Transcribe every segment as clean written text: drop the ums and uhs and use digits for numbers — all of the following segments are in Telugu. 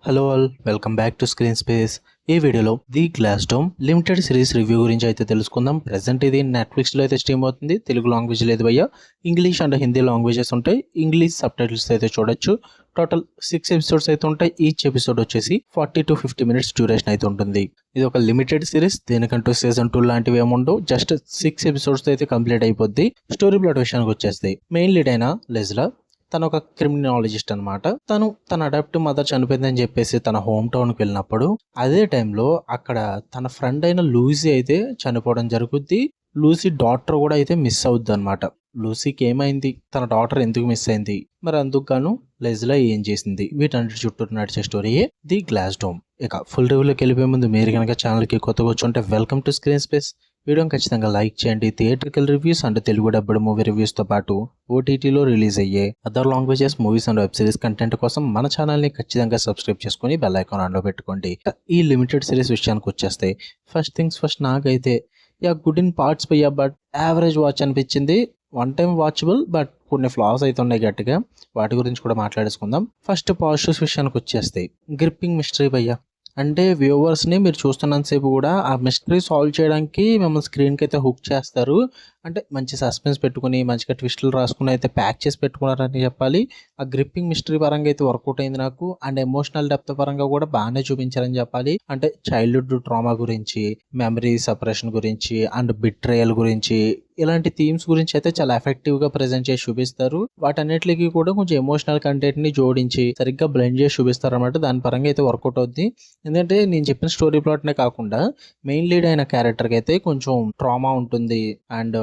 Hello all, welcome back to screen space. ఈ వీడియోలో the glass dome limited series review గురించి అయితే తెలుసుకుందాం. ప్రెసెంట్ ఇది నెట్ఫ్లిక్స్లో అయితే స్ట్రీమ్ అవుతుంది. తెలుగు లాంగ్వేజ్ లేదు భయ్య, ఇంగ్లీష్ అండ్ హిందీ లాంగ్వేజెస్ ఉంటాయి. ఇంగ్లీష్ సబ్ టైటిల్స్ అయితే చూడొచ్చు. టోటల్ 6 ఎపిసోడ్స్ అయితే ఉంటాయి. ఈచ్ ఎపిసోడ్ వచ్చేసి 40 to 50 minutes డ్యూరేషన్ అయితే ఉంటుంది. ఇది ఒక లిమిటెడ్ సిరీస్, దీనికంటూ సీజన్ 2 లాంటివి ఏముండవు. జస్ట్ 6 ఎపిసోడ్స్ అయితే కంప్లీట్ అయిపోద్ది. స్టోరీ ప్లాట్ విషయానికి వచ్చేస్తాయి. మెయిన్ లీడ్ అయిన లెజ్లా తను ఒక క్రిమినాలజిస్ట్ అనమాట. తన అడాప్టివ్ మదర్ చనిపోయిందని చెప్పేసి తన హోమ్ టౌన్కి వెళ్ళినప్పుడు అదే టైంలో అక్కడ తన ఫ్రెండ్ అయిన లూసీ అయితే చనిపోవడం జరుగుద్ది. లూసీ డాటర్ కూడా అయితే మిస్ అవుద్ది అనమాట. లూసీకి ఏమైంది, తన డాటర్ ఎందుకు మిస్ అయింది, మరి అందుకు గాను లెజ్లా ఏం చేసింది, వీటన్నిటి చుట్టూ నడిచే స్టోరీయే ది గ్లాస్ డోమ్. ఇక ఫుల్ రివ్యూలోకి వెళ్ళిపోయే ముందు మీరు కనుక ఛానల్కి కొత్తగా వచ్చుంటే వెల్కమ్ టు స్క్రీన్ స్పేస్. వీడియోని ఖచ్చితంగా లైక్ చేయండి. Theatrical reviews and Telugu dubbed movie రివ్యూస్తో పాటు ఓటీటీలో రిలీజ్ అయ్యే other languages movies and web series content కోసం మన ఛానల్ని ఖచ్చితంగా సబ్స్క్రైబ్ చేసుకుని బెల్ ఐకాన్ ఆన్లో పెట్టుకోండి. ఈ లిమిటెడ్ సిరీస్ విషయానికి వచ్చేస్తే ఫస్ట్ థింగ్స్ ఫస్ట్, నాకైతే గుడ్ ఇన్ పార్ట్స్ భయ్యా, బట్ యావరేజ్ వాచ్ అనిపించింది. వన్ టైం వాచబుల్, బట్ కొన్ని ఫ్లాస్ అయితే ఉన్నాయి గట్టిగా. వాటి గురించి కూడా మాట్లాడేసుకుందాం. ఫస్ట్ పాజిటివ్స్ విషయానికి వచ్చేస్తే గ్రిప్పింగ్ మిస్టరీ భయ్యా. అంటే వ్యూవర్స్ని మీరు చూస్తున్నంతసేపు కూడా ఆ మిస్టరీ సాల్వ్ చేయడానికి మిమ్మల్ని స్క్రీన్కి అయితే హుక్ చేస్తారు. అంటే మంచి సస్పెన్స్ పెట్టుకుని మంచిగా ట్విస్టులు రాసుకుని అయితే ప్యాక్ చేసి పెట్టుకున్నారని చెప్పాలి. ఆ గ్రిప్పింగ్ మిస్టరీ పరంగా అయితే వర్కౌట్ అయింది నాకు. అండ్ ఎమోషనల్ డెప్త్ పరంగా కూడా బాగానే చూపించారని చెప్పాలి. అంటే చైల్డ్హుడ్ ట్రామా గురించి, మెమరీ సపరేషన్ గురించి అండ్ బిట్రేయల్ గురించి, ఇలాంటి థీమ్స్ గురించి అయితే చాలా ఎఫెక్టివ్గా ప్రెజెంట్ చేసి చూపిస్తారు. వాటన్నిటికీ కూడా కొంచెం ఎమోషనల్ కంటెంట్ని జోడించి సరిగ్గా బ్లెండ్ చేసి చూపిస్తారు అనమాట. దాని పరంగా అయితే వర్కౌట్ అవుద్ది. ఎందుకంటే నేను చెప్పిన స్టోరీ ప్లాట్నే కాకుండా మెయిన్ లీడ్ అయిన క్యారెక్టర్కి అయితే కొంచెం ట్రామా ఉంటుంది అండ్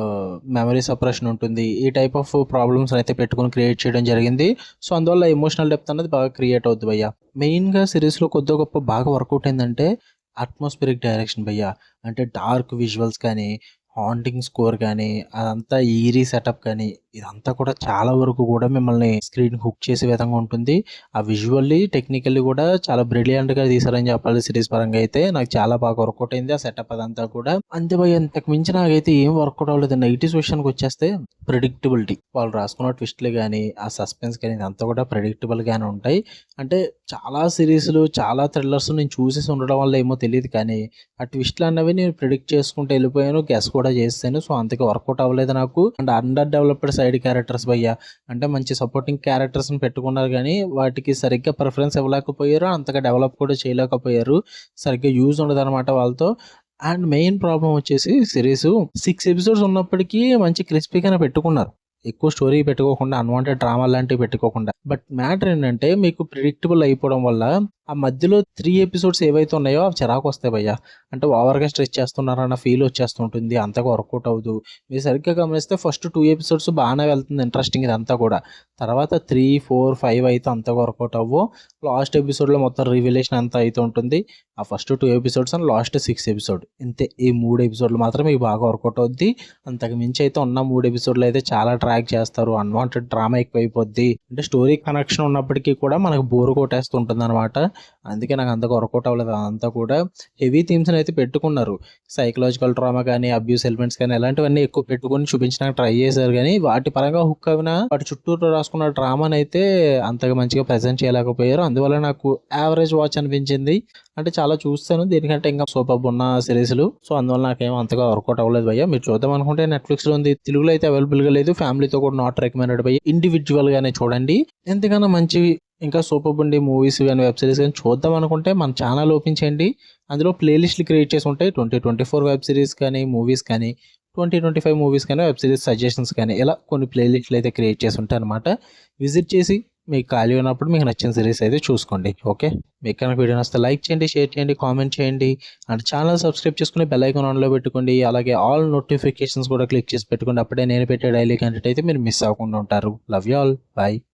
మెమరీ సపరేషన్ ఉంటుంది. ఈ టైప్ ఆఫ్ ప్రాబ్లమ్స్ అయితే పెట్టుకుని క్రియేట్ చేయడం జరిగింది. సో అందువల్ల ఎమోషనల్ డెప్త్ అనేది బాగా క్రియేట్ అవుద్ది భయ్య. మెయిన్గా సిరీస్లో కొద్ది గొప్ప బాగా వర్కౌట్ అయిందంటే అట్మాస్ఫిరిక్ డైరెక్షన్ భయ్య. అంటే డార్క్ విజువల్స్ కానీ, హాంటింగ్ స్కోర్ కానీ, అదంతా ఈరీ సెటప్ కానీ, ఇదంతా కూడా చాలా వరకు కూడా మిమ్మల్ని స్క్రీన్ హుక్ చేసే విధంగా ఉంటుంది. ఆ విజువల్లీ టెక్నికల్లీ కూడా చాలా బ్రిలియంట్గా తీసారని చెప్పాలి. సిరీస్ పరంగా అయితే నాకు చాలా బాగా వర్కౌట్ అయింది ఆ సెటప్ అదంతా కూడా. అంతే భయ్య, ఇంతకు మించి నాకైతే ఏం వర్కౌట్ అవ్వలేదు. నెగిటివ్స్ విషయానికి వచ్చేస్తే ప్రెడిక్టబిలిటీ, వాళ్ళు రాసుకున్న ట్విస్ట్లు కానీ ఆ సస్పెన్స్ కానీ ఇదంతా కూడా ప్రెడిక్టబుల్గానే ఉంటాయి. అంటే చాలా సిరీస్లు చాలా థ్రిల్లర్స్ నేను చూసేసి ఉండడం వల్ల ఏమో తెలియదు కానీ ఆ ట్విస్ట్లు అన్నవి నేను ప్రిడిక్ట్ చేసుకుంటూ వెళ్ళిపోయాను, గెస్ కూడా చేస్తాను. సో అంతగా వర్కౌట్ అవ్వలేదు నాకు. And under developed side characters భయ్య, అంటే మంచి సపోర్టింగ్ క్యారెక్టర్స్ని పెట్టుకున్నారు కానీ వాటికి సరిగ్గా ప్రిఫరెన్స్ ఇవ్వలేకపోయారు, అంతగా డెవలప్ కూడా చేయలేకపోయారు. సరిగ్గా యూజ్ ఉండదు అనమాట వాళ్ళతో. అండ్ మెయిన్ ప్రాబ్లం వచ్చేసి సిరీస్ 6 ఎపిసోడ్స్ ఉన్నప్పటికీ మంచి క్రిస్పీగానే పెట్టుకున్నారు. ఎక్కువ స్టోరీ పెట్టుకోకుండా, అన్వాంటెడ్ డ్రామా లాంటివి పెట్టుకోకుండా. బట్ మ్యాటర్ ఏంటంటే మీకు ప్రిడిక్టబుల్ అయిపోవడం వల్ల ఆ మధ్యలో 3 ఎపిసోడ్స్ ఏవైతే ఉన్నాయో అవి చిరాకు వస్తాయి భయ్య. అంటే ఓవర్గా స్ట్రెచ్ చేస్తున్నారన్న ఫీల్ వచ్చేస్తుంటుంది, అంతగా వర్కౌట్ అవ్వదు. మీరు సరిగ్గా గమనిస్తే ఫస్ట్ 2 ఎపిసోడ్స్ బాగానే వెళ్తుంది, ఇంట్రెస్టింగ్ ఇదంతా కూడా. తర్వాత 3, 4, 5 అయితే అంతగా వర్కౌట్ అవ్వు. లాస్ట్ ఎపిసోడ్లో మొత్తం రివిలేషన్ అంతా అయితే ఉంటుంది. ఆ first 2 episodes and last 6 episode, ఇంతే. ఈ 3 ఎపిసోడ్లు మాత్రం మీకు బాగా వర్కౌట్ అవుద్ది. అంతకు మించి అయితే ఉన్న 3 ఎపిసోడ్లు అయితే చాలా ట్రాక్ చేస్తారు. అన్వాంటెడ్ డ్రామా ఎక్కువైపోద్ది. అంటే స్టోరీ కనెక్షన్ ఉన్నప్పటికీ కూడా మనకు బోర్ కొట్టేస్తుంటుంది అనమాట. అందుకే నాకు అంతగా వర్కౌట్ అవ్వలేదు. అంతా కూడా హెవీ థీమ్స్ని అయితే పెట్టుకున్నారు. సైకలాజికల్ డ్రామా కానీ, అబ్యూస్ ఎలిమెంట్స్ కానీ ఇలాంటివన్నీ ఎక్కువ పెట్టుకుని చూపించడానికి ట్రై చేశారు కానీ వాటి పరంగా హుక్ అయినా వాటి చుట్టూ రాసుకున్న డ్రామాని అయితే అంతగా మంచిగా ప్రజెంట్ చేయలేకపోయారు. అందువల్ల నాకు యావరేజ్ వాచ్ అనిపించింది. అంటే చాలా చూస్తాను, దీనికంటే ఇంకా సూపర్ ఉన్న సిరీస్లు. సో అందువల్ల నాకేమో అంతగా వర్కౌట్ అవ్వలేదు భయ్య. మీరు చూద్దాం అనుకుంటే నెట్ఫ్లిక్స్లో ఉంది, తెలుగులో అయితే అవైలబుల్గా లేదు. ఫ్యామిలీతో కూడా నాట్ రికమెండెడ్ భయ్య. ఇండివిజువల్గానే చూడండి. ఎంతకన్నా మంచి ఇంకా సూపర్ ఉండే మూవీస్ కానీ వెబ్ సిరీస్ కానీ చూద్దాం అనుకుంటే మన ఛానల్ ఓపెన్ చేయండి. అందులో ప్లేలిస్ట్లు క్రియేట్ చేసి ఉంటాయి. 2024 వెబ్ సిరీస్ కానీ, మూవీస్ కానీ, 2025 మూవీస్ కానీ, వెబ్ సిరీస్ సజెషన్స్ కానీ, ఇలా కొన్ని ప్లేలిస్ట్లు అయితే క్రియేట్ చేసి ఉంటాయి అనమాట. విజిట్ చేసి మీకు ఖాళీ ఉన్నప్పుడు మీకు నచ్చిన సిరీస్ అయితే చూసుకోండి. ఓకే, మీకు కనుక వీడియో నచ్చితే లైక్ చేయండి, షేర్ చేయండి, కామెంట్ చేయండి. అండ్ ఛానల్ సబ్స్క్రైబ్ చేసుకుని బెల్ ఐకాన్ ఆన్లో పెట్టుకోండి. అలాగే ఆల్ నోటిఫికేషన్స్ కూడా క్లిక్ చేసి పెట్టుకోండి. అప్పుడే నేను పెట్టే డైలీ కంటెంట్ అయితే మీరు మిస్ అవ్వకుండా ఉంటారు. Love you all, bye.